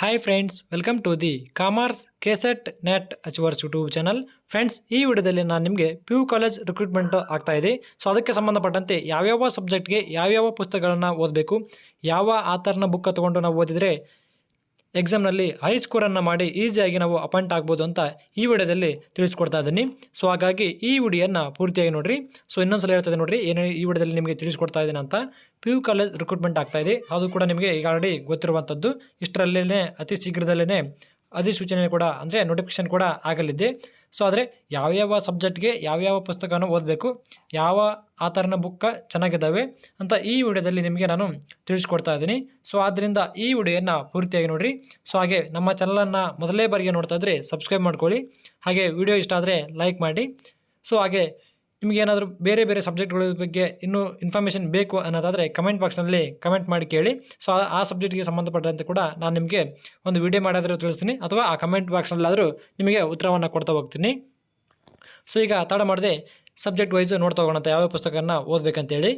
Hi friends, welcome to the commerce KSET NET achievers YouTube channel. Friends, ಈ ವಿಡಿಯೋದಲ್ಲಿ ನಾನು ನಿಮಗೆ PU ಕಾಲೇಜ್ ರಿಕ್ರೂಟ್ಮೆಂಟ್ ಆಗ್ತಾ ಇದೆ. ಸೊ ಅದಕ್ಕೆ ಸಂಬಂಧಪಟ್ಟಂತೆ ಯಾವ್ಯಾವ ಸಬ್ಜೆಕ್ಟ್ಗೆ ಯಾವ್ಯಾವ ಪುಸ್ತಕಗಳನ್ನು ಓದಬೇಕು, ಯಾವ ಆಥರ್ನ ಬುಕ್ ತೊಗೊಂಡು ನಾವು ಓದಿದರೆ ಎಕ್ಸಾಮ್ನಲ್ಲಿ ಹೈ ಸ್ಕೋರನ್ನು ಮಾಡಿ ಈಸಿಯಾಗಿ ನಾವು ಅಪಾಯಿಂಟ್ ಆಗ್ಬೋದು ಅಂತ ಈ ವಿಡಿಯೋದಲ್ಲಿ ತಿಳಿಸ್ಕೊಡ್ತಾ ಇದ್ದೀನಿ. ಸೊ ಹಾಗಾಗಿ ಈ ವಿಡಿಯೋನ ಪೂರ್ತಿಯಾಗಿ ನೋಡಿರಿ. ಸೊ ಇನ್ನೊಂದ್ಸಲ ಹೇಳ್ತಾ ನೋಡಿರಿ ಏನು ಈ ವಿಡಿಯೋದಲ್ಲಿ ನಿಮಗೆ ತಿಳಿಸ್ಕೊಡ್ತಾ ಇದ್ದೀನಿ ಅಂತ. PU ಕಾಲೇಜ್ ರಿಕ್ರೂಟ್ಮೆಂಟ್ ಆಗ್ತಾ ಇದೆ, ಅದು ಕೂಡ ನಿಮಗೆ ಈಗ ಆಲ್ರೆಡಿ ಗೊತ್ತಿರುವಂಥದ್ದು. ಇಷ್ಟರಲ್ಲೇ ಅತಿ ಶೀಘ್ರದಲ್ಲೇ ಅಧಿಸೂಚನೆ ಕೂಡ ಅಂದರೆ ನೋಟಿಫಿಕೇಶನ್ ಕೂಡ ಆಗಲಿದೆ. ಸೊ ಆದರೆ ಯಾವ್ಯಾವ ಸಬ್ಜೆಕ್ಟ್ಗೆ ಯಾವ್ಯಾವ ಪುಸ್ತಕವನ್ನು ಓದಬೇಕು, ಯಾವ ಆಥರ್ನ ಬುಕ್ಕ ಚೆನ್ನಾಗಿದ್ದಾವೆ ಅಂತ ಈ ವಿಡಿಯೋದಲ್ಲಿ ನಿಮಗೆ ನಾನು ತಿಳಿಸ್ಕೊಡ್ತಾ ಇದ್ದೀನಿ. ಸೊ ಆದ್ದರಿಂದ ಈ ವಿಡಿಯೋನ ಪೂರ್ತಿಯಾಗಿ ನೋಡಿರಿ. ಸೊ ಹಾಗೆ ನಮ್ಮ ಚಾನಲನ್ನು ಮೊದಲೇ ಬಾರಿಗೆ ನೋಡ್ತಾ ಇದ್ದರೆ ಸಬ್ಸ್ಕ್ರೈಬ್ ಮಾಡ್ಕೊಳ್ಳಿ. ಹಾಗೆ ವಿಡಿಯೋ ಇಷ್ಟ ಆದರೆ ಲೈಕ್ ಮಾಡಿ. ಸೊ ಹಾಗೆ ನಿಮಗೇನಾದರೂ ಬೇರೆ ಬೇರೆ ಸಬ್ಜೆಕ್ಟ್ಗಳ ಬಗ್ಗೆ ಇನ್ನೂ ಇನ್ಫಾರ್ಮೇಷನ್ ಬೇಕು ಅನ್ನೋದಾದರೆ ಕಮೆಂಟ್ ಬಾಕ್ಸ್ನಲ್ಲಿ ಕಮೆಂಟ್ ಮಾಡಿ ಕೇಳಿ. ಸೊ ಆ ಸಬ್ಜೆಕ್ಟ್ಗೆ ಸಂಬಂಧಪಟ್ಟಂತೆ ಕೂಡ ನಾನು ನಿಮಗೆ ಒಂದು ವಿಡಿಯೋ ಮಾಡಾದರೂ ತಿಳಿಸ್ತೀನಿ, ಅಥವಾ ಆ ಕಮೆಂಟ್ ಬಾಕ್ಸ್ನಲ್ಲಾದರೂ ನಿಮಗೆ ಉತ್ತರವನ್ನು ಕೊಡ್ತಾ ಹೋಗ್ತೀನಿ. ಸೊ ಈಗ ತಡ ಮಾಡದೆ ಸಬ್ಜೆಕ್ಟ್ ವೈಸು ನೋಡ್ತಾ ಹೋಗೋಣ ಯಾವ ಪುಸ್ತಕವನ್ನು ಓದಬೇಕಂತೇಳಿ.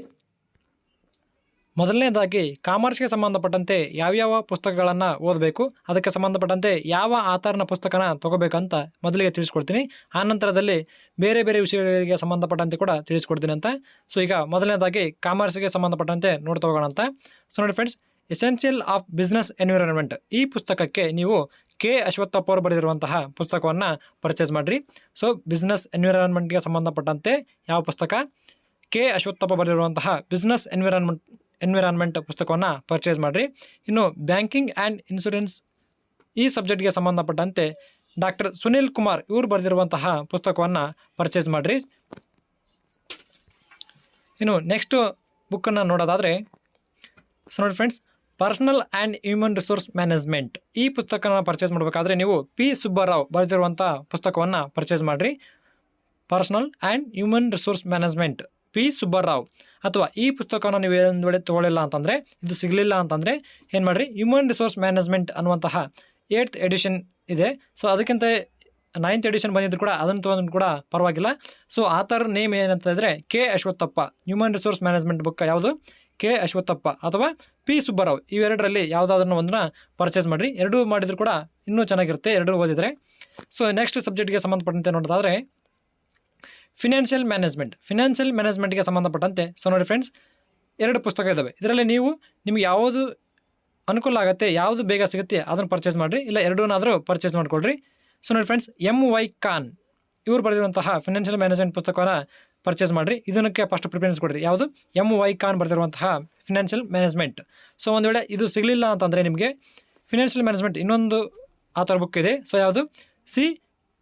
ಮೊದಲನೇದಾಗಿ ಕಾಮರ್ಸ್ಗೆ ಸಂಬಂಧಪಟ್ಟಂತೆ ಯಾವ್ಯಾವ ಪುಸ್ತಕಗಳನ್ನು ಓದಬೇಕು, ಅದಕ್ಕೆ ಸಂಬಂಧಪಟ್ಟಂತೆ ಯಾವ ಆಥರ್ನ ಪುಸ್ತಕನ ತೊಗೋಬೇಕಂತ ಮೊದಲಿಗೆ ತಿಳಿಸ್ಕೊಡ್ತೀನಿ. ಆ ನಂತರದಲ್ಲಿ ಬೇರೆ ಬೇರೆ ವಿಷಯಗಳಿಗೆ ಸಂಬಂಧಪಟ್ಟಂತೆ ಕೂಡ ತಿಳಿಸ್ಕೊಡ್ತೀನಿ ಅಂತ. ಸೊ ಈಗ ಮೊದಲನೇದಾಗಿ ಕಾಮರ್ಸ್ಗೆ ಸಂಬಂಧಪಟ್ಟಂತೆ ನೋಡ್ತಾ ಹೋಗೋಣ ಅಂತ. ಸೊ ನೋಡಿ friends, essential of business environment ಈ ಪುಸ್ತಕಕ್ಕೆ ನೀವು ಕೆ ಅಶ್ವತ್ಥಪ್ಪ ಅವರು ಬರೆದಿರುವಂತಹ ಪುಸ್ತಕವನ್ನು ಪರ್ಚೇಸ್ ಮಾಡಿರಿ. ಸೊ ಬಿಸ್ನೆಸ್ ಎನ್ವಿರಾನ್ಮೆಂಟ್ಗೆ ಸಂಬಂಧಪಟ್ಟಂತೆ ಯಾವ ಪುಸ್ತಕ? ಕೆ ಅಶ್ವತ್ಥಪ್ಪ ಬರೆದಿರುವಂತಹ ಬಿಸ್ನೆಸ್ ಎನ್ವಿರಾನ್ಮೆಂಟ್ ಪುಸ್ತಕವನ್ನು ಪರ್ಚೇಸ್ ಮಾಡಿರಿ. ಇನ್ನು ಬ್ಯಾಂಕಿಂಗ್ ಆ್ಯಂಡ್ ಇನ್ಶೂರೆನ್ಸ್ ಈ ಸಬ್ಜೆಕ್ಟ್ಗೆ ಸಂಬಂಧಪಟ್ಟಂತೆ ಡಾಕ್ಟರ್ ಸುನಿಲ್ ಕುಮಾರ್ ಇವರು ಬರೆದಿರುವಂತಹ ಪುಸ್ತಕವನ್ನು ಪರ್ಚೇಸ್ ಮಾಡಿರಿ. ಇನ್ನು ನೆಕ್ಸ್ಟು ಬುಕ್ಕನ್ನು ನೋಡೋದಾದರೆ, ಸೊ ನೋಡಿ friends, personal and human resource management ಈ ಪುಸ್ತಕನ ಪರ್ಚೇಸ್ ಮಾಡಬೇಕಾದ್ರೆ ನೀವು ಪಿ ಸುಬ್ಬರಾವ್ ಬರೆದಿರುವಂಥ ಪುಸ್ತಕವನ್ನು ಪರ್ಚೇಸ್ ಮಾಡಿರಿ. Personal and human resource management P Subbarao. ಅಥವಾ ಈ ಪುಸ್ತಕನ ನೀವು ಒಂದು ವೇಳೆ ತೊಗೊಳ್ಳಿಲ್ಲ ಅಂತಂದರೆ, ಇದು ಸಿಗಲಿಲ್ಲ ಅಂತಂದರೆ ಏನು ಮಾಡಿರಿ, ಹ್ಯೂಮನ್ ರಿಸೋರ್ಸ್ ಮ್ಯಾನೇಜ್ಮೆಂಟ್ ಅನ್ನುವಂತಹ 8th ಎಡಿಷನ್ ಇದೆ. ಸೊ ಅದಕ್ಕಿಂತ 9th ಎಡಿಷನ್ ಬಂದಿದ್ರು ಕೂಡ ಅದನ್ನು ತೊಗೊಂಡು ಕೂಡ ಪರವಾಗಿಲ್ಲ. ಸೊ ಆಥರ್ ನೇಮ್ ಏನಂತಂದರೆ K Ashwathappa. Human resource management book ಯಾವುದು? ಕೆ ಅಶ್ವತ್ಥಪ್ಪ ಅಥವಾ ಪಿ ಸುಬ್ಬರಾವ್. ಇವೆರಡರಲ್ಲಿ ಯಾವುದಾದ್ರೂ ಒಂದನ್ನ ಪರ್ಚೇಸ್ ಮಾಡಿರಿ. ಎರಡೂ ಮಾಡಿದರೂ ಕೂಡ ಇನ್ನೂ ಚೆನ್ನಾಗಿರುತ್ತೆ, ಎರಡೂ ಓದಿದರೆ. ಸೊ ನೆಕ್ಸ್ಟ್ ಸಬ್ಜೆಕ್ಟ್ಗೆ ಸಂಬಂಧಪಟ್ಟಂತೆ ನೋಡೋದಾದರೆ ಫಿನಾನ್ಷಿಯಲ್ ಮ್ಯಾನೇಜ್ಮೆಂಟ್ಗೆ ಸಂಬಂಧಪಟ್ಟಂತೆ. ಸೊ ನೋಡಿ ಫ್ರೆಂಡ್ಸ್, 2 ಪುಸ್ತಕ ಇದ್ದಾವೆ. ಇದರಲ್ಲಿ ನಿಮಗೆ ಯಾವುದು ಅನುಕೂಲ ಆಗುತ್ತೆ, ಯಾವುದು ಬೇಗ ಸಿಗುತ್ತೆ ಅದನ್ನು ಪರ್ಚೇಸ್ ಮಾಡಿರಿ, ಇಲ್ಲ ಎರಡೂನಾದರೂ ಪರ್ಚೇಸ್ ಮಾಡ್ಕೊಳ್ರಿ. ಸೊ ನೋಡಿ ಫ್ರೆಂಡ್ಸ್, MY ಖಾನ್ ಇವರು ಬರೆದಿರುವಂತಹ ಫಿನಾನ್ಷಿಯಲ್ ಮ್ಯಾನೇಜ್ಮೆಂಟ್ ಪುಸ್ತಕವನ್ನು ಪರ್ಚೇಸ್ ಮಾಡಿರಿ. ಇದಕ್ಕೆ ಫಸ್ಟ್ ಪ್ರಿಫರೆನ್ಸ್ ಕೊಡಿರಿ. ಯಾವುದು? MY ಖಾನ್ ಬರೆದಿರುವಂತಹ ಫಿನಾನ್ಷಿಯಲ್ ಮ್ಯಾನೇಜ್ಮೆಂಟ್. ಸೊ ಒಂದು ವೇಳೆ ಇದು ಸಿಗಲಿಲ್ಲ ಅಂತಂದರೆ ನಿಮಗೆ ಫಿನಾನ್ಷಿಯಲ್ ಮ್ಯಾನೇಜ್ಮೆಂಟ್ ಇನ್ನೊಂದು ಆಥರ್ ಬುಕ್ ಇದೆ. ಸೊ ಯಾವುದು? ಸಿ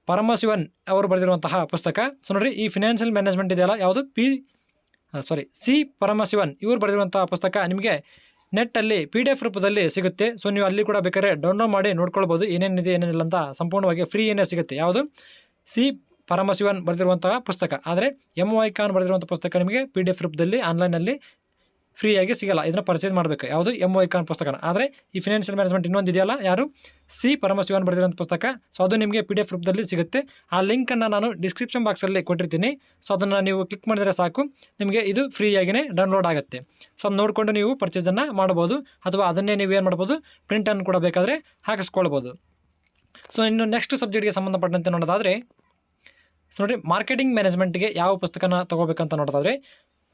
ಪರಮಶಿವನ್ ಅವರು ಬರೆದಿರುವಂತಹ ಪುಸ್ತಕ. ಸೊ ನೋಡಿರಿ, ಈ ಫಿನಾನ್ಷಿಯಲ್ ಮ್ಯಾನೇಜ್ಮೆಂಟ್ ಇದೆಯಲ್ಲ, ಯಾವುದು? ಸಿ ಪರಮಶಿವನ್ ಇವರು ಬರೆದಿರುವಂತಹ ಪುಸ್ತಕ ನಿಮಗೆ ನೆಟ್ಟಲ್ಲಿ PDF ರೂಪದಲ್ಲಿ ಸಿಗುತ್ತೆ. ಸೊ ನೀವು ಅಲ್ಲಿ ಕೂಡ ಬೇಕಾದ್ರೆ ಡೌನ್ಲೋಡ್ ಮಾಡಿ ನೋಡ್ಕೊಳ್ಬೋದು, ಏನೇನಿದೆ ಏನೇನಿಲ್ಲ ಅಂತ ಸಂಪೂರ್ಣವಾಗಿ ಫ್ರೀ ಏನೇ ಸಿಗುತ್ತೆ. ಯಾವುದು? ಸಿ ಪರಮಶಿವನ್ ಬರೆದಿರುವಂತಹ ಪುಸ್ತಕ. ಆದರೆ MY ಖಾನ್ ಬರೆದಿರುವಂಥ ಪುಸ್ತಕ ನಿಮಗೆ PDF ರೂಪದಲ್ಲಿ ಆನ್ಲೈನಲ್ಲಿ ಫ್ರೀಯಾಗಿ ಸಿಗಲ್ಲ, ಇದನ್ನು ಪರ್ಚೇಸ್ ಮಾಡಬೇಕು. ಯಾವುದು? MY ಖಾನ್ ಪುಸ್ತಕನ. ಆದರೆ ಈ ಫಿನಾನ್ಷಿಯಲ್ ಮ್ಯಾನೇಜ್ಮೆಂಟ್ ಇನ್ನೊಂದು ಇದೆಯಲ್ಲ, ಯಾರು? ಸಿ ಪರಮಶಿವನ್ ಬರೆದಿರುವಂಥ ಪುಸ್ತಕ. ಸೊ ಅದು ನಿಮಗೆ PDF ರೂಪದಲ್ಲಿ ಸಿಗುತ್ತೆ. ಆ ಲಿಂಕನ್ನು ನಾನು ಡಿಸ್ಕ್ರಿಪ್ಷನ್ ಬಾಕ್ಸಲ್ಲಿ ಕೊಟ್ಟಿರ್ತೀನಿ. ಸೊ ಅದನ್ನು ನೀವು ಕ್ಲಿಕ್ ಮಾಡಿದರೆ ಸಾಕು, ನಿಮಗೆ ಇದು ಫ್ರೀಯಾಗಿಯೇ ಡೌನ್ಲೋಡ್ ಆಗುತ್ತೆ. ಸೊ ಅದು ನೋಡಿಕೊಂಡು ನೀವು ಪರ್ಚೇಸನ್ನು ಮಾಡ್ಬೋದು, ಅಥವಾ ಅದನ್ನೇ ನೀವು ಏನು ಮಾಡ್ಬೋದು, ಪ್ರಿಂಟನ್ನು ಕೂಡ ಬೇಕಾದರೆ ಹಾಕಿಸ್ಕೊಳ್ಬೋದು. ಸೊ ಇನ್ನು ನೆಕ್ಸ್ಟ್ ಸಬ್ಜೆಕ್ಟ್ಗೆ ಸಂಬಂಧಪಟ್ಟಂತೆ ನೋಡೋದಾದರೆ, ಸೊ ನೋಡಿ, ಮಾರ್ಕೆಟಿಂಗ್ ಮ್ಯಾನೇಜ್ಮೆಂಟ್ಗೆ ಯಾವ ಪುಸ್ತಕನ ತೊಗೋಬೇಕಂತ ನೋಡೋದಾದರೆ,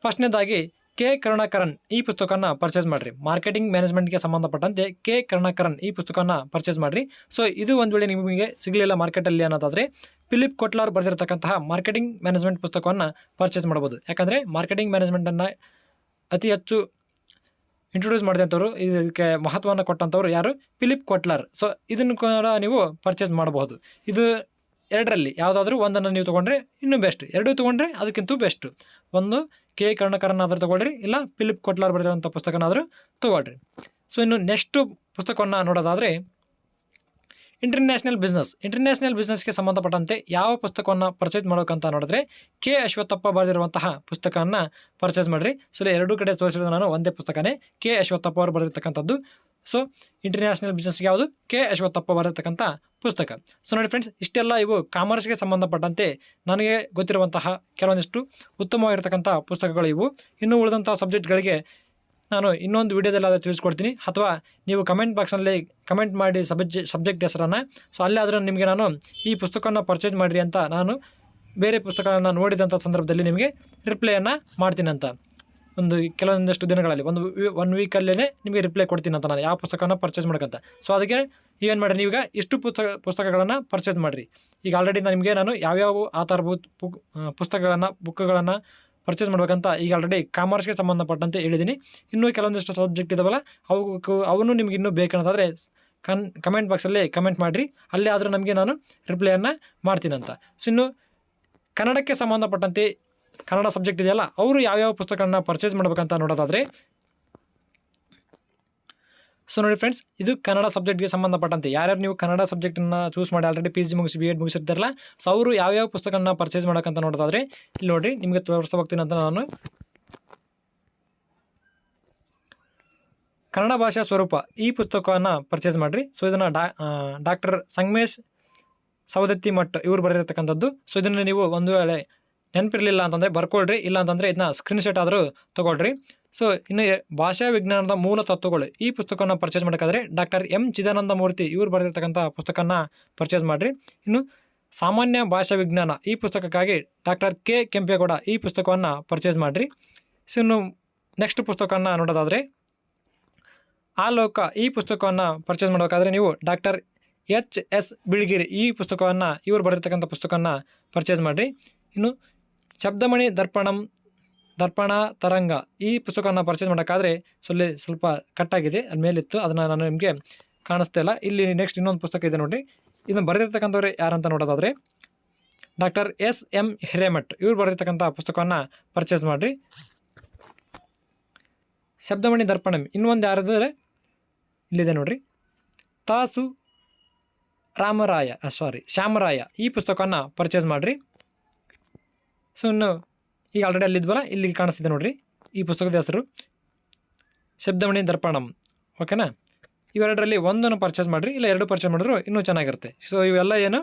ಫಸ್ಟ್ನೇದಾಗಿ ಕೆ ಕರುಣಾಕರನ್ ಈ ಪುಸ್ತಕನ ಪರ್ಚೇಸ್ ಮಾಡಿರಿ. ಮಾರ್ಕೆಟಿಂಗ್ ಮ್ಯಾನೇಜ್ಮೆಂಟ್ಗೆ ಸಂಬಂಧಪಟ್ಟಂತೆ ಕೆ ಕರುಣಾಕರನ್ ಈ ಪುಸ್ತಕನ ಪರ್ಚೇಸ್ ಮಾಡಿರಿ. ಸೊ ಇದು ಒಂದು ವೇಳೆ ನಿಮಗೆ ಸಿಗಲಿಲ್ಲ ಮಾರ್ಕೆಟಲ್ಲಿ ಅನ್ನೋದಾದರೆ ಫಿಲಿಪ್ ಕೊಟ್ಲಾರ್ ಬರೆದಿರತಕ್ಕಂತಹ ಮಾರ್ಕೆಟಿಂಗ್ ಮ್ಯಾನೇಜ್ಮೆಂಟ್ ಪುಸ್ತಕವನ್ನು ಪರ್ಚೇಸ್ ಮಾಡ್ಬೋದು. ಯಾಕಂದರೆ ಮಾರ್ಕೆಟಿಂಗ್ ಮ್ಯಾನೇಜ್ಮೆಂಟನ್ನು ಅತಿ ಹೆಚ್ಚು ಇಂಟ್ರೊಡ್ಯೂಸ್ ಮಾಡಿದಂಥವ್ರು, ಇದಕ್ಕೆ ಮಹತ್ವವನ್ನು ಕೊಟ್ಟಂಥವ್ರು ಯಾರು? ಫಿಲಿಪ್ ಕೊಟ್ಲಾರ್. ಸೊ ಇದನ್ನು ಕೂಡ ನೀವು ಪರ್ಚೇಸ್ ಮಾಡಬಹುದು. ಇದು ಎರಡರಲ್ಲಿ ಯಾವುದಾದ್ರೂ ಒಂದನ್ನು ನೀವು ತೊಗೊಂಡ್ರೆ ಇನ್ನೂ ಬೆಸ್ಟ್, ಎರಡೂ ತೊಗೊಂಡ್ರೆ ಅದಕ್ಕಿಂತ ಬೆಸ್ಟು. ಒಂದು ಕೆ ಕರುಣಾಕರನ್ ಆದರೂ ತೊಗೊಳ್ರಿ, ಇಲ್ಲ ಫಿಲಿಪ್ ಕೊಟ್ಲಾರ್ ಬರೆದಿರುವಂಥ ಪುಸ್ತಕನಾದರೂ ತೊಗೊಳ್ರಿ. ಸೊ ಇನ್ನು ನೆಕ್ಸ್ಟು ಪುಸ್ತಕವನ್ನು ನೋಡೋದಾದರೆ ಇಂಟರ್ನ್ಯಾಷನಲ್ ಬಿಸ್ನೆಸ್ಗೆ ಸಂಬಂಧಪಟ್ಟಂತೆ ಯಾವ ಪುಸ್ತಕವನ್ನು ಪರ್ಚೇಸ್ ಮಾಡೋಕ್ಕಂತ ನೋಡಿದ್ರೆ ಕೆ ಅಶ್ವತ್ಥಪ್ಪ ಬರೆದಿರುವಂತಹ ಪುಸ್ತಕವನ್ನು ಪರ್ಚೇಸ್ ಮಾಡಿರಿ. ಸೊ ಎರಡೂ ಕಡೆ ತೋರಿಸಿರೋದು ನಾನು ಒಂದೇ ಪುಸ್ತಕನೇ, ಕೆ ಅಶ್ವತ್ಥಪ್ಪ ಅವರು ಬರೆದಿರ್ತಕ್ಕಂಥದ್ದು. ಸೊ ಇಂಟರ್ನ್ಯಾಷನಲ್ ಬಿಸ್ನೆಸ್ಗೆ ಯಾವುದು? ಕೆ ಅಶ್ವತ್ಥಪ್ಪ ಬರೆದಿರ್ತಕ್ಕಂಥ ಪುಸ್ತಕ. ಸೊ ನೋಡಿ ಫ್ರೆಂಡ್ಸ್, ಇಷ್ಟೆಲ್ಲ ಇವು ಕಾಮರ್ಸ್ಗೆ ಸಂಬಂಧಪಟ್ಟಂತೆ ನನಗೆ ಗೊತ್ತಿರುವಂತಹ ಕೆಲವೊಂದಿಷ್ಟು ಉತ್ತಮವಾಗಿರ್ತಕ್ಕಂಥ ಪುಸ್ತಕಗಳು ಇವು. ಇನ್ನು ಉಳಿದಂಥ ಸಬ್ಜೆಕ್ಟ್ಗಳಿಗೆ ನಾನು ಇನ್ನೊಂದು ವೀಡಿಯೋದಲ್ಲಿ ಅದು ತಿಳಿಸ್ಕೊಡ್ತೀನಿ, ಅಥವಾ ನೀವು ಕಮೆಂಟ್ ಬಾಕ್ಸ್ನಲ್ಲಿ ಕಮೆಂಟ್ ಮಾಡಿ ಸಬ್ಜೆಕ್ಟ್ ಹೆಸರನ್ನು. ಸೊ ಅಲ್ಲೇ ಆದರೂ ನಿಮಗೆ ನಾನು ಈ ಪುಸ್ತಕವನ್ನು ಪರ್ಚೇಸ್ ಮಾಡಿರಿ ಅಂತ ನಾನು ಬೇರೆ ಪುಸ್ತಕಗಳನ್ನು ನೋಡಿದಂಥ ಸಂದರ್ಭದಲ್ಲಿ ನಿಮಗೆ ರಿಪ್ಲೈಯನ್ನು ಮಾಡ್ತೀನಿ ಅಂತ. ಕೆಲವೊಂದಷ್ಟು ದಿನಗಳಲ್ಲಿ ಒನ್ ವೀಕಲ್ಲೇ ನಿಮಗೆ ರಿಪ್ಲೈ ಕೊಡ್ತೀನಿ ಅಂತ ನಾನು ಯಾವ ಪುಸ್ತಕನ ಪರ್ಚೇಸ್ ಮಾಡೋಕ್ಕಂತ. ಸೊ ಅದಕ್ಕೆ ಏನು ಮಾಡಿರಿ, ನೀವೀಗ ಇಷ್ಟು ಪುಸ್ತಕಗಳನ್ನು ಪರ್ಚೇಸ್ ಮಾಡಿರಿ. ಈಗ ಆಲ್ರೆಡಿ ನಾನು ಯಾವ್ಯಾವ ಆಧಾರಭೂತ ಬುಕ್ಗಳನ್ನು ಪರ್ಚೇಸ್ ಮಾಡ್ಬೇಕಂತ ಈಗ ಆಲ್ರೆಡಿ ಕಾಮರ್ಸ್ಗೆ ಸಂಬಂಧಪಟ್ಟಂತೆ ಹೇಳಿದ್ದೀನಿ. ಇನ್ನೂ ಕೆಲವೊಂದಿಷ್ಟು ಸಬ್ಜೆಕ್ಟ್ ಇದಾವಲ್ಲ, ಅವನು ನಿಮ್ಗೆ ಇನ್ನೂ ಬೇಕಂತಾದರೆ ಕಮೆಂಟ್ ಬಾಕ್ಸಲ್ಲಿ ಕಮೆಂಟ್ ಮಾಡಿರಿ, ಅಲ್ಲೇ ಆದರೂ ನಮಗೆ ನಾನು ರಿಪ್ಲೈಯನ್ನು ಮಾಡ್ತೀನಂತ. ಸೊ ಇನ್ನು ಕನ್ನಡಕ್ಕೆ ಸಂಬಂಧಪಟ್ಟಂತೆ ಕನ್ನಡ ಸಬ್ಜೆಕ್ಟ್ ಇದೆಯಲ್ಲ, ಅವರು ಯಾವ್ಯಾವ ಪುಸ್ತಕಗಳನ್ನ ಪರ್ಚೇಸ್ ಮಾಡ್ಬೇಕಂತ ನೋಡೋದಾದರೆ, ಸೊ ನೋಡಿ ಫ್ರೆಂಡ್ಸ್, ಇದು ಕನ್ನಡ ಸಬ್ಜೆಕ್ಟ್ಗೆ ಸಂಬಂಧಪಟ್ಟಂತೆ ಯಾರ್ಯಾರು ನೀವು ಕನ್ನಡ ಸಬ್ಜೆಕ್ಟನ್ನು ಚೂಸ್ ಮಾಡಿ ಆಲ್ರೆಡಿ PG ಮುಗಿಸಿ BEd ಮುಗಿಸಿರ್ತಾರಲ್ಲ, ಸೊ ಅವರು ಯಾವ್ಯಾವ ಪುಸ್ತಕಗಳನ್ನ ಪರ್ಚೇಸ್ ಮಾಡೋಕ್ಕಂತ ನೋಡೋದಾದರೆ ಇಲ್ಲಿ ನೋಡಿ ನಿಮಗೆ ತೋರಿಸ್ತಾ ಹೋಗ್ತೀನಿ ಅಂತ ನಾನು. ಕನ್ನಡ ಭಾಷಾ ಸ್ವರೂಪ ಈ ಪುಸ್ತಕವನ್ನು ಪರ್ಚೇಸ್ ಮಾಡಿರಿ. ಸೊ ಇದನ್ನು ಡಾಕ್ಟರ್ ಸಂಗಮೇಶ್ ಸವದತ್ತಿ ಮಠ್ ಇವರು ಬರೆದಿರ್ತಕ್ಕಂಥದ್ದು. ಸೊ ಇದನ್ನು ನೀವು ಒಂದು ವೇಳೆ ನೆನಪಿರಲಿಲ್ಲ ಅಂತಂದರೆ ಬರ್ಕೊಳ್ರಿ, ಇಲ್ಲ ಅಂತಂದರೆ ಇದನ್ನ ಸ್ಕ್ರೀನ್ಶಾಟ್ ಆದರೂ ತೊಗೊಳ್ರಿ. ಸೊ ಇನ್ನು ಭಾಷಾ ವಿಜ್ಞಾನದ ಮೂಲ ತತ್ವಗಳು ಈ ಪುಸ್ತಕವನ್ನು purchase ಮಾಡೋಕ್ಕಾದರೆ doctor M Chidananda Murthy ಇವರು ಬರೆದಿರ್ತಕ್ಕಂಥ ಪುಸ್ತಕನ ಪರ್ಚೇಸ್ ಮಾಡಿರಿ. ಇನ್ನು ಸಾಮಾನ್ಯ ಭಾಷಾ ವಿಜ್ಞಾನ ಈ ಪುಸ್ತಕಕ್ಕಾಗಿ ಡಾಕ್ಟರ್ K ಕೆಂಪೇಗೌಡ ಈ ಪುಸ್ತಕವನ್ನು ಪರ್ಚೇಸ್ ಮಾಡಿರಿ. ಸೊ ಇನ್ನು ನೆಕ್ಸ್ಟ್ ಪುಸ್ತಕವನ್ನು ನೋಡೋದಾದರೆ ಆಲೋಕ ಈ ಪುಸ್ತಕವನ್ನು ಪರ್ಚೇಸ್ ಮಾಡಬೇಕಾದ್ರೆ ನೀವು ಡಾಕ್ಟರ್ HS ಬಿಳಿಗಿರಿ ಈ ಪುಸ್ತಕವನ್ನು ಇವರು ಬರೆದಿರ್ತಕ್ಕಂಥ ಪುಸ್ತಕವನ್ನು ಪರ್ಚೇಸ್ ಮಾಡಿರಿ. ಇನ್ನು ಶಬ್ದಮಣಿ ದರ್ಪಣ ತರಂಗ ಈ ಪುಸ್ತಕವನ್ನು ಪರ್ಚೇಸ್ ಮಾಡೋಕ್ಕಾದರೆ ಸ್ವಲ್ಪ ಕಟ್ಟಾಗಿದೆ, ಅದು ಮೇಲಿತ್ತು, ಅದನ್ನು ನಾನು ನಿಮಗೆ ಕಾಣಿಸ್ತಾ ಇಲ್ಲ. ಇಲ್ಲಿ ನೆಕ್ಸ್ಟ್ ಇನ್ನೊಂದು ಪುಸ್ತಕ ಇದೆ ನೋಡಿರಿ, ಇದನ್ನು ಬರೆದಿರ್ತಕ್ಕಂಥವ್ರು ಯಾರಂತ ನೋಡೋದಾದರೆ ಡಾಕ್ಟರ್ SM ಹಿರೇಮಠ್ ಇವರು ಬರೆದಿರ್ತಕ್ಕಂಥ ಪುಸ್ತಕವನ್ನು ಪರ್ಚೇಸ್ ಮಾಡಿರಿ. ಶಬ್ದಮಣಿ ದರ್ಪಣಂ ಇನ್ನೊಂದು ಯಾರಾದರೆ ಇಲ್ಲಿದೆ ನೋಡಿರಿ, ತಾಸು ಶ್ಯಾಮರಾಯ ಈ ಪುಸ್ತಕವನ್ನು ಪರ್ಚೇಸ್ ಮಾಡಿರಿ. ಸೊ ಇನ್ನು ಈಗ ಆಲ್ರೆಡಿ ಅಲ್ಲಿದ್ವಲ್ಲ, ಇಲ್ಲಿಗೆ ಕಾಣಿಸ್ತಿದೆ ನೋಡಿರಿ, ಈ ಪುಸ್ತಕದ ಹೆಸರು ಶಬ್ದಮಣಿ ದರ್ಪಣಂ. ಓಕೆನಾ, ಇವೆರಡರಲ್ಲಿ ಒಂದನ್ನು ಪರ್ಚೇಸ್ ಮಾಡಿರಿ, ಇಲ್ಲ ಎರಡು ಪರ್ಚೇಸ್ ಮಾಡಿದ್ರು ಇನ್ನೂ ಚೆನ್ನಾಗಿರುತ್ತೆ. ಸೊ ಇವೆಲ್ಲ ಏನು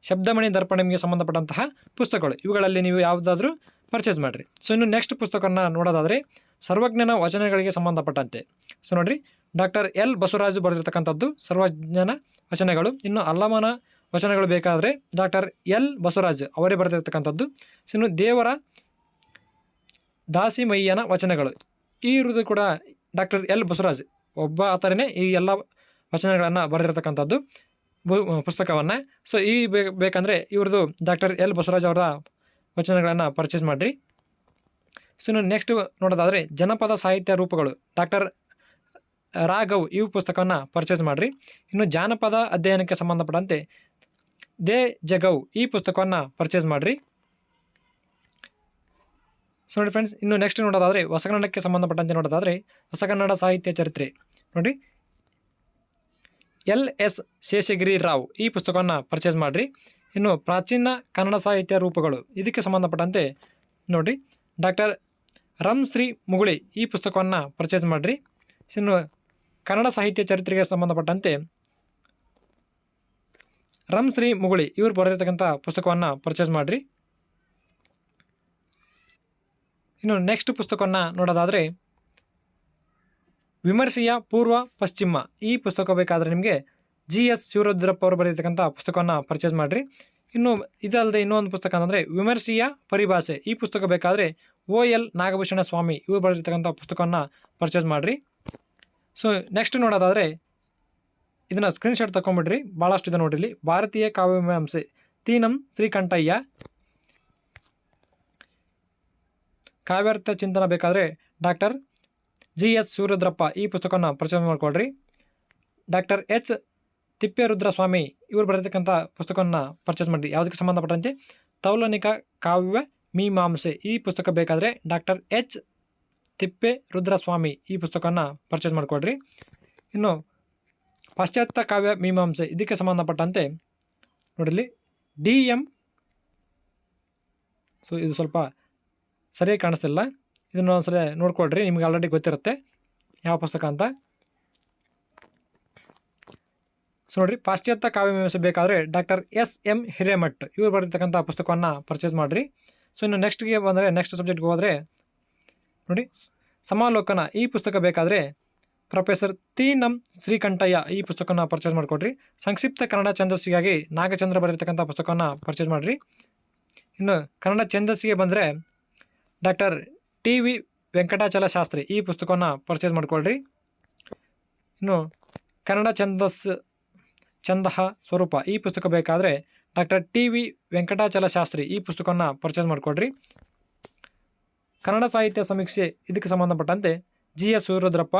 ಶಬ್ದಮಣಿ ದರ್ಪಣಂಗೆ ಸಂಬಂಧಪಟ್ಟಂತಹ ಪುಸ್ತಕಗಳು, ಇವುಗಳಲ್ಲಿ ನೀವು ಯಾವುದಾದ್ರೂ ಪರ್ಚೇಸ್ ಮಾಡಿರಿ. ಸೊ ಇನ್ನು ನೆಕ್ಸ್ಟ್ ಪುಸ್ತಕವನ್ನು ನೋಡೋದಾದರೆ ಸರ್ವಜ್ಞನ ವಚನಗಳಿಗೆ ಸಂಬಂಧಪಟ್ಟಂತೆ. ಸೊ ನೋಡಿರಿ, ಡಾಕ್ಟರ್ L ಬಸವರಾಜು ಬರೆದಿರ್ತಕ್ಕಂಥದ್ದು ಸರ್ವಜ್ಞನ ವಚನಗಳು. ಇನ್ನು ಅಲ್ಲಮನ ವಚನಗಳು ಬೇಕಾದರೆ ಡಾಕ್ಟರ್ L ಬಸವರಾಜ್ ಅವರೇ ಬರೆದಿರ್ತಕ್ಕಂಥದ್ದು. ಇನ್ನು ದೇವರ ದಾಸಿಮಯ್ಯನ ವಚನಗಳು ಇರುವುದು ಕೂಡ ಡಾಕ್ಟರ್ L ಬಸವರಾಜ್ ಒಬ್ಬ ಆತನೇ ಈ ಎಲ್ಲ ವಚನಗಳನ್ನು ಬರೆದಿರ್ತಕ್ಕಂಥದ್ದು ಪುಸ್ತಕವನ್ನು. ಸೊ ಈ ಬೇಕಂದರೆ ಇವ್ರದ್ದು ಡಾಕ್ಟರ್ L ಬಸವರಾಜ್ ಅವರ ವಚನಗಳನ್ನು ಪರ್ಚೇಸ್ ಮಾಡಿರಿ. ಸೊ ಇನ್ನು ನೆಕ್ಸ್ಟ್ ನೋಡೋದಾದರೆ ಜನಪದ ಸಾಹಿತ್ಯ ರೂಪಗಳು ಡಾಕ್ಟರ್ ರಾಘವ್ ಈ ಪುಸ್ತಕವನ್ನು ಪರ್ಚೇಸ್ ಮಾಡಿರಿ. ಇನ್ನು ಜಾನಪದ ಅಧ್ಯಯನಕ್ಕೆ ಸಂಬಂಧಪಟ್ಟಂತೆ ದೇ ಜಗವ್ ಈ ಪುಸ್ತಕವನ್ನು ಪರ್ಚೇಸ್ ಮಾಡಿರಿ. ಸೊ ನೋಡಿ ಫ್ರೆಂಡ್ಸ್, ಇನ್ನು ನೆಕ್ಸ್ಟ್ ನೋಡೋದಾದರೆ ಹೊಸಗನ್ನಡಕ್ಕೆ ಸಂಬಂಧಪಟ್ಟಂತೆ ನೋಡೋದಾದರೆ ಹೊಸಗನ್ನಡ ಸಾಹಿತ್ಯ ಚರಿತ್ರೆ ನೋಡಿ LS ಶೇಷಗಿರಿ ರಾವ್ ಈ ಪುಸ್ತಕವನ್ನು ಪರ್ಚೇಸ್ ಮಾಡಿರಿ. ಇನ್ನು ಪ್ರಾಚೀನ ಕನ್ನಡ ಸಾಹಿತ್ಯ ರೂಪಗಳು ಇದಕ್ಕೆ ಸಂಬಂಧಪಟ್ಟಂತೆ ನೋಡಿ ಡಾಕ್ಟರ್ ಶ್ರೀ ಮುಗುಳಿ ಈ ಪುಸ್ತಕವನ್ನು ಪರ್ಚೇಸ್ ಮಾಡಿರಿ. ಇನ್ನು ಕನ್ನಡ ಸಾಹಿತ್ಯ ಚರಿತ್ರೆಗೆ ಸಂಬಂಧಪಟ್ಟಂತೆ ಶ್ರೀ ಮುಗುಳಿ ಇವರು ಬರೆದಿರ್ತಕ್ಕಂಥ ಪುಸ್ತಕವನ್ನು ಪರ್ಚೇಸ್ ಮಾಡಿರಿ. ಇನ್ನು ನೆಕ್ಸ್ಟ್ ಪುಸ್ತಕವನ್ನು ನೋಡೋದಾದರೆ ವಿಮರ್ಶೆಯ ಪೂರ್ವ ಪಶ್ಚಿಮ ಈ ಪುಸ್ತಕ ಬೇಕಾದರೆ ನಿಮಗೆ GS ಶಿವರುದ್ರಪ್ಪ ಅವರು ಬರೆದಿರ್ತಕ್ಕಂಥ ಪುಸ್ತಕವನ್ನು ಪರ್ಚೇಸ್ ಮಾಡಿರಿ. ಇನ್ನು ಇದಲ್ಲದೆ ಇನ್ನೊಂದು ಪುಸ್ತಕ ಅಂದರೆ ವಿಮರ್ಶೆಯ ಪರಿಭಾಷೆ ಈ ಪುಸ್ತಕ ಬೇಕಾದರೆ OL ನಾಗಭೂಷಣ ಸ್ವಾಮಿ ಇವರು ಬರೆದಿರ್ತಕ್ಕಂಥ ಪುಸ್ತಕವನ್ನು ಪರ್ಚೇಸ್ ಮಾಡಿರಿ. ಸೊ ನೆಕ್ಸ್ಟ್ ನೋಡೋದಾದರೆ ಇದನ್ನು ಸ್ಕ್ರೀನ್ಶಾಟ್ ತೊಗೊಂಬಿಡ್ರಿ, ಭಾಳಷ್ಟು ಇದೆ ನೋಡಿರಿ. ಭಾರತೀಯ ಕಾವ್ಯಮೀಮಾಂಸೆ ತೀನಂ ಶ್ರೀಕಂಠಯ್ಯ ಕಾವ್ಯಾರ್ಥ ಚಿಂತನ ಬೇಕಾದರೆ ಡಾಕ್ಟರ್ GS ಶಿವರುದ್ರಪ್ಪ ಈ ಪುಸ್ತಕವನ್ನು ಪರ್ಚೇಸ್ ಮಾಡಿಕೊಡ್ರಿ. ಡಾಕ್ಟರ್ H ತಿಪ್ಪೇರುದ್ರಸ್ವಾಮಿ ಇವರು ಬರೆದಿರ್ತಕ್ಕಂಥ ಪುಸ್ತಕವನ್ನು ಪರ್ಚೇಸ್ ಮಾಡಿರಿ. ಯಾವುದಕ್ಕೆ ಸಂಬಂಧಪಟ್ಟಂತೆ ತೌಲನಿಕ ಕಾವ್ಯ ಮೀಮಾಂಸೆ ಈ ಪುಸ್ತಕ ಬೇಕಾದರೆ ಡಾಕ್ಟರ್ H ತಿಪ್ಪೇರುದ್ರಸ್ವಾಮಿ ಈ ಪುಸ್ತಕವನ್ನು ಪರ್ಚೇಸ್ ಮಾಡಿಕೊಡ್ರಿ. ಇನ್ನು ಪಾಶ್ಚಾತ್ಯ ಕಾವ್ಯ ಮೀಮಾಂಸೆ ಇದಕ್ಕೆ ಸಂಬಂಧಪಟ್ಟಂತೆ ನೋಡಿಲಿ DM. ಸೊ ಇದು ಸ್ವಲ್ಪ ಸರಿಯಾಗಿ ಕಾಣಿಸ್ತಿಲ್ಲ, ಇದನ್ನು ಒಂದ್ಸಲ ನೋಡ್ಕೊಳ್ರಿ, ನಿಮ್ಗೆ ಆಲ್ರೆಡಿ ಗೊತ್ತಿರುತ್ತೆ ಯಾವ ಪುಸ್ತಕ ಅಂತ. ಸೊ ನೋಡಿರಿ, ಪಾಶ್ಚಾತ್ಯ ಕಾವ್ಯ ಮೀಮಾಂಸೆ ಬೇಕಾದರೆ ಡಾಕ್ಟರ್ SM ಹಿರೇಮಠ್ ಇವರು ಬರೆದಿರ್ತಕ್ಕಂಥ ಪುಸ್ತಕವನ್ನು ಪರ್ಚೇಸ್ ಮಾಡಿರಿ. ಸೊ ಇನ್ನು ನೆಕ್ಸ್ಟ್ಗೆ ಬಂದರೆ ನೆಕ್ಸ್ಟ್ ಸಬ್ಜೆಕ್ಟ್ಗೆ ಹೋದರೆ ನೋಡಿ ಸಮಾಲೋಕನ ಈ ಪುಸ್ತಕ ಬೇಕಾದರೆ ಪ್ರೊಫೆಸರ್ ತೀನಂ ಶ್ರೀಕಂಠಯ್ಯ ಈ ಪುಸ್ತಕವನ್ನು ಪರ್ಚೇಸ್ ಮಾಡಿಕೊಡ್ರಿ. ಸಂಕ್ಷಿಪ್ತ ಕನ್ನಡ ಛಂದಸ್ಸಿಗಾಗಿ ನಾಗಚಂದ್ರ ಬರೆದಿರ್ತಕ್ಕಂಥ ಪುಸ್ತಕವನ್ನು ಪರ್ಚೇಸ್ ಮಾಡಿರಿ. ಇನ್ನು ಕನ್ನಡ ಛಂದಸ್ಸಿಗೆ ಬಂದರೆ doctor T V Venkatachala Shastri ಈ ಪುಸ್ತಕವನ್ನು ಪರ್ಚೇಸ್ ಮಾಡಿಕೊಳ್ರಿ. ಇನ್ನು ಕನ್ನಡ ಛಂದಃ ಸ್ವರೂಪ ಈ ಪುಸ್ತಕ ಬೇಕಾದರೆ doctor T V Venkatachala Shastri ಈ ಪುಸ್ತಕವನ್ನು ಪರ್ಚೇಸ್ ಮಾಡಿಕೊಡ್ರಿ. ಕನ್ನಡ ಸಾಹಿತ್ಯ ಸಮೀಕ್ಷೆ ಇದಕ್ಕೆ ಸಂಬಂಧಪಟ್ಟಂತೆ GS ಸೂರ್ಯರುದ್ರಪ್ಪ,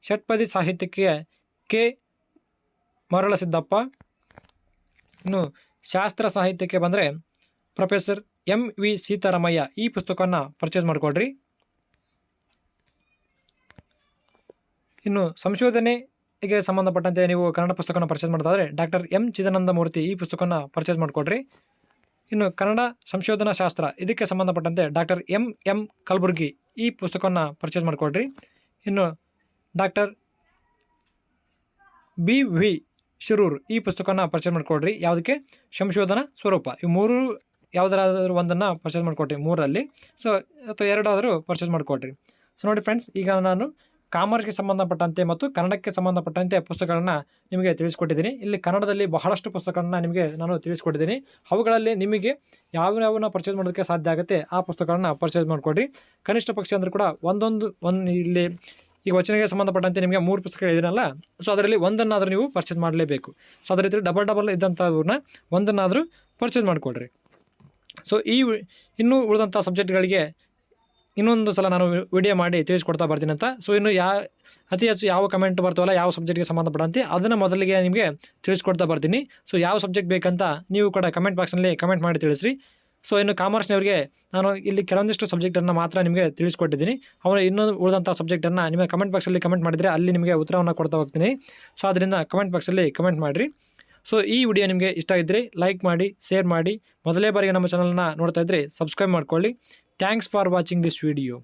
ಷಟ್ಪದಿ ಸಾಹಿತ್ಯಕ್ಕೆ ಕೆ ಮರಳಸಿದ್ದಪ್ಪ. ಇನ್ನು ಶಾಸ್ತ್ರ ಸಾಹಿತ್ಯಕ್ಕೆ ಬಂದರೆ ಪ್ರೊಫೆಸರ್ MV ಸೀತಾರಾಮಯ್ಯ ಈ ಪುಸ್ತಕವನ್ನು ಪರ್ಚೇಸ್ ಮಾಡಿಕೊಡ್ರಿ. ಇನ್ನು ಸಂಶೋಧನೆಗೆ ಸಂಬಂಧಪಟ್ಟಂತೆ ನೀವು ಕನ್ನಡ ಪುಸ್ತಕವನ್ನು ಪರ್ಚೇಸ್ ಮಾಡೋದಾದರೆ ಡಾಕ್ಟರ್ M ಚಿದಾನಂದ ಮೂರ್ತಿ ಈ ಪುಸ್ತಕವನ್ನು ಪರ್ಚೇಸ್ ಮಾಡಿಕೊಡ್ರಿ. ಇನ್ನು ಕನ್ನಡ ಸಂಶೋಧನಾ ಶಾಸ್ತ್ರ ಇದಕ್ಕೆ ಸಂಬಂಧಪಟ್ಟಂತೆ ಡಾಕ್ಟರ್ M ಕಲಬುರ್ಗಿ ಈ ಪುಸ್ತಕವನ್ನು ಪರ್ಚೇಸ್ ಮಾಡಿಕೊಡ್ರಿ. ಇನ್ನು ಡಾಕ್ಟರ್ BV ಶಿರೂರ್ ಈ ಪುಸ್ತಕವನ್ನು ಪರ್ಚೇಸ್ ಮಾಡಿಕೊಡ್ರಿ. ಯಾವುದಕ್ಕೆ? ಸಂಶೋಧನಾ ಸ್ವರೂಪ. ಇವು ಮೂರು ಯಾವುದಾದ್ರೂ ಒಂದನ್ನು ಪರ್ಚೇಸ್ ಮಾಡಿಕೊಡ್ರಿ, ಮೂರಲ್ಲಿ. ಸೊ ಅಥವಾ ಎರಡಾದರೂ ಪರ್ಚೇಸ್ ಮಾಡಿಕೊಡ್ರಿ. ಸೊ ನೋಡಿ ಫ್ರೆಂಡ್ಸ್, ಈಗ ನಾನು ಕಾಮರ್ಸ್ಗೆ ಸಂಬಂಧಪಟ್ಟಂತೆ ಮತ್ತು ಕನ್ನಡಕ್ಕೆ ಸಂಬಂಧಪಟ್ಟಂತೆ ಪುಸ್ತಕಗಳನ್ನು ನಿಮಗೆ ತಿಳಿಸ್ಕೊಟ್ಟಿದ್ದೀನಿ. ಇಲ್ಲಿ ಕನ್ನಡದಲ್ಲಿ ಬಹಳಷ್ಟು ಪುಸ್ತಕಗಳನ್ನು ನಿಮಗೆ ನಾನು ತಿಳಿಸ್ಕೊಟ್ಟಿದ್ದೀನಿ. ಅವುಗಳಲ್ಲಿ ನಿಮಗೆ ಯಾವ್ಯಾವನ್ನ ಪರ್ಚೇಸ್ ಮಾಡೋದಕ್ಕೆ ಸಾಧ್ಯ ಆಗುತ್ತೆ ಆ ಪುಸ್ತಕಗಳನ್ನು ಪರ್ಚೇಸ್ ಮಾಡಿಕೊಡ್ರಿ. ಕನಿಷ್ಠ ಪಕ್ಷ ಅಂದರೂ ಕೂಡ ಒಂದು ಇಲ್ಲಿ ಈಗ ವಚನಕ್ಕೆ ಸಂಬಂಧಪಟ್ಟಂತೆ ನಿಮಗೆ 3 ಪುಸ್ತಕಗಳಿದೆಯಲ್ಲ, ಸೊ ಅದರಲ್ಲಿ ಒಂದನ್ನಾದರೂ ನೀವು ಪರ್ಚೇಸ್ ಮಾಡಲೇಬೇಕು. ಸೊ ಅದೇ ರೀತಿ ಡಬಲ್ ಇದ್ದಂಥವ್ರನ್ನ ಒಂದನ್ನಾದರೂ ಪರ್ಚೇಸ್ ಮಾಡಿಕೊಡ್ರಿ. ಸೊ ಇನ್ನೂ ಉಳಿದಂಥ ಸಬ್ಜೆಕ್ಟ್ಗಳಿಗೆ ಇನ್ನೊಂದು ಸಲ ನಾನು ವಿಡಿಯೋ ಮಾಡಿ ತಿಳಿಸ್ಕೊಡ್ತಾ ಬರ್ತೀನಿ ಅಂತ. ಸೊ ಇನ್ನು ಅತಿ ಹೆಚ್ಚು ಯಾವ ಕಮೆಂಟ್ ಬರ್ತವಲ್ಲ ಯಾವ ಸಬ್ಜೆಕ್ಟ್ಗೆ ಸಂಬಂಧಪಟ್ಟಂತೆ ಅದನ್ನು ಮೊದಲಿಗೆ ನಿಮಗೆ ತಿಳಿಸ್ಕೊಡ್ತಾ ಬರ್ತೀನಿ. ಸೊ ಯಾವ ಸಬ್ಜೆಕ್ಟ್ ಬೇಕಂತ ನೀವು ಕೂಡ ಕಮೆಂಟ್ ಬಾಕ್ಸ್ನಲ್ಲಿ ಕಮೆಂಟ್ ಮಾಡಿ ತಿಳಿಸ್ರಿ. ಸೊ ಇನ್ನು ಕಾಮರ್ಸ್ನವರಿಗೆ ನಾನು ಇಲ್ಲಿ ಕೆಲವೊಂದಿಷ್ಟು ಸಬ್ಜೆಕ್ಟನ್ನು ಮಾತ್ರ ನಿಮಗೆ ತಿಳಿಸ್ಕೊಟ್ಟಿದ್ದೀನಿ. ಅವರು ಇನ್ನೊಂದು ಉಳಿದಂಥ ಸಬ್ಜೆಕ್ಟನ್ನು ನಿಮಗೆ ಕಮೆಂಟ್ ಬಾಕ್ಸಲ್ಲಿ ಕಮೆಂಟ್ ಮಾಡಿದರೆ ಅಲ್ಲಿ ನಿಮಗೆ ಉತ್ತರವನ್ನು ಕೊಡ್ತಾ ಹೋಗ್ತೀನಿ. ಸೊ ಅದರಿಂದ ಕಮೆಂಟ್ ಬಾಕ್ಸಲ್ಲಿ ಕಮೆಂಟ್ ಮಾಡಿರಿ. ಸೊ ಈ ವಿಡಿಯೋ ನಿಮಗೆ ಇಷ್ಟ ಇದ್ದರೆ ಲೈಕ್ ಮಾಡಿ, ಶೇರ್ ಮಾಡಿ. ಮೊದಲೇ ಬಾರಿಗೆ ನಮ್ಮ ಚಾನಲ್ನ ನೋಡ್ತಾ ಇದ್ದರೆ ಸಬ್ಸ್ಕ್ರೈಬ್ ಮಾಡ್ಕೊಳ್ಳಿ. Thanks for watching this video.